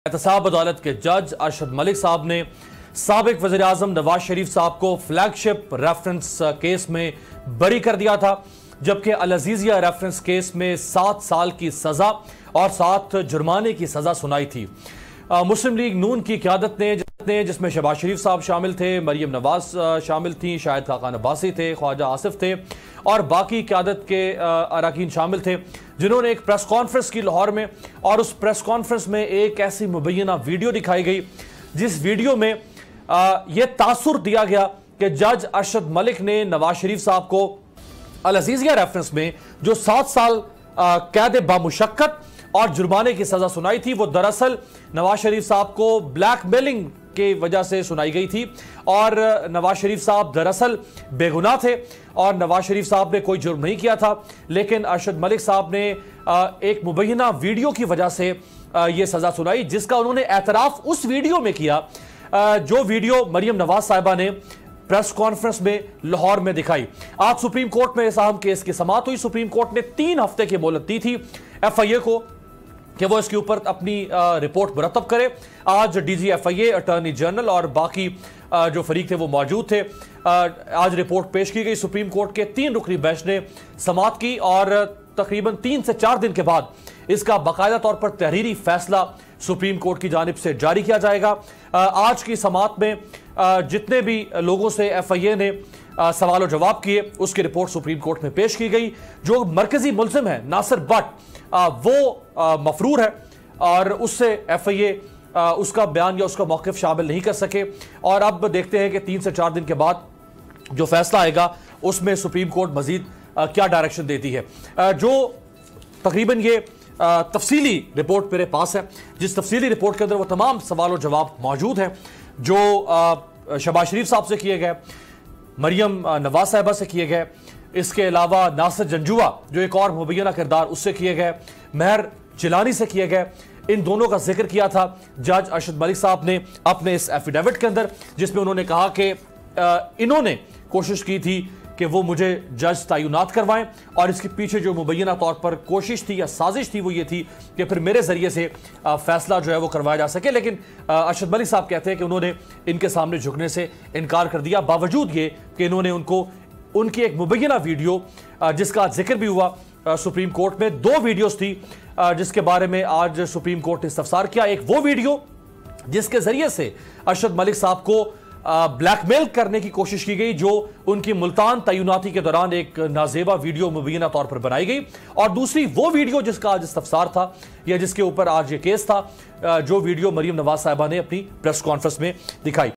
एहतसाब अदालत के जज अरशद मलिक साहब ने साबिक वज़ीर आज़म नवाज शरीफ साहब को फ्लैगशिप रेफरेंस केस में बरी कर दिया था, जबकि अल अज़ीज़िया रेफरेंस केस में 7 साल की सज़ा और 7 जुर्माने की सज़ा सुनाई थी। मुस्लिम लीग नून की क़यादत ने जिसमें शहबाज शरीफ साहब शामिल थे, मरियम नवाज शामिल थी, शाहिद खाकान अब्बासी थे, ख्वाजा आसिफ थे और बाकी क़यादत के अरकान शामिल थे, जिन्होंने एक प्रेस कॉन्फ्रेंस की लाहौर में। और उस प्रेस कॉन्फ्रेंस में एक ऐसी मुबैना वीडियो दिखाई गई जिस वीडियो में यह तासुर दिया गया कि जज अरशद मलिक ने नवाज शरीफ साहब को अल अज़ीज़िया रेफरेंस में जो 7 साल कैद बामुशक्कत और जुर्माने की सजा सुनाई थी, वो दरअसल नवाज शरीफ साहब को ब्लैकमेलिंग की वजह से सुनाई गई थी। और नवाज शरीफ साहब दरअसल बेगुनाह थे और नवाज शरीफ साहब ने कोई जुर्म नहीं किया था, लेकिन अरशद मलिक साहब ने एक मुबैना वीडियो की वजह से यह सजा सुनाई, जिसका उन्होंने एतराफ उस वीडियो में किया जो वीडियो मरियम नवाज साहिबा ने प्रेस कॉन्फ्रेंस में लाहौर में दिखाई। आज सुप्रीम कोर्ट में इस अहम केस की समाअत हुई। सुप्रीम कोर्ट ने 3 हफ्ते की मोहलत दी थी FIA को कि वो इसके ऊपर अपनी रिपोर्ट मुरतब करे। आज DG FIA, अटॉर्नी जनरल और बाकी जो फरीक थे वो मौजूद थे। आज रिपोर्ट पेश की गई। सुप्रीम कोर्ट के 3 रुकनी बेंच ने समाअत की और तकरीबन 3 से 4 दिन के बाद इसका बाकायदा तौर पर तहरीरी फैसला सुप्रीम कोर्ट की जानिब से जारी किया जाएगा। आज की समाअत में जितने भी लोगों से FIA ने सवाल और जवाब किए, उसकी रिपोर्ट सुप्रीम कोर्ट में पेश की गई। जो मरकजी मुल्जिम है नासिर बट, वो मफरूर है और उससे FIA उसका बयान या उसका मौक़िफ़ शामिल नहीं कर सके। और अब देखते हैं कि 3 से 4 दिन के बाद जो फैसला आएगा उसमें सुप्रीम कोर्ट मजीद क्या डायरेक्शन देती है। जो तकरीबन ये तफसीली रिपोर्ट मेरे पास है, जिस तफसीली रिपोर्ट के अंदर वो तमाम सवाल और जवाब मौजूद हैं जो शहबाज शरीफ साहब से किए गए, मरियम नवाज साहिबा से किए गए, इसके अलावा नासिर जंजुआ जो एक और मुबैना किरदार उससे किए गए, महर जिलानी से किए गए, इन दोनों का जिक्र किया था जज अरशद मलिक साहब ने अपने इस एफिडेविट के अंदर, जिसमें उन्होंने कहा कि इन्होंने कोशिश की थी कि वो मुझे जज तैनात करवाएं और इसके पीछे जो मुबैना तौर पर कोशिश थी या साजिश थी वो ये थी कि फिर मेरे जरिए से फैसला जो है वो करवाया जा सके। लेकिन अरशद मलिक साहब कहते हैं कि उन्होंने इनके सामने झुकने से इनकार कर दिया, बावजूद ये कि इन्होंने उनकी एक मुबैना वीडियो जिसका जिक्र भी हुआ सुप्रीम कोर्ट में, 2 वीडियोस थी जिसके बारे में आज सुप्रीम कोर्ट ने इस्तफसार किया। एक वो वीडियो जिसके जरिए से अरशद मलिक साहब को ब्लैकमेल करने की कोशिश की गई, जो उनकी मुल्तान तैनाती के दौरान एक नाजेबा वीडियो मुबैना तौर पर बनाई गई, और दूसरी वो वीडियो जिसका आज इस्तफसार था या जिसके ऊपर आज ये केस था, जो वीडियो मरियम नवाज साहिबा ने अपनी प्रेस कॉन्फ्रेंस में दिखाई।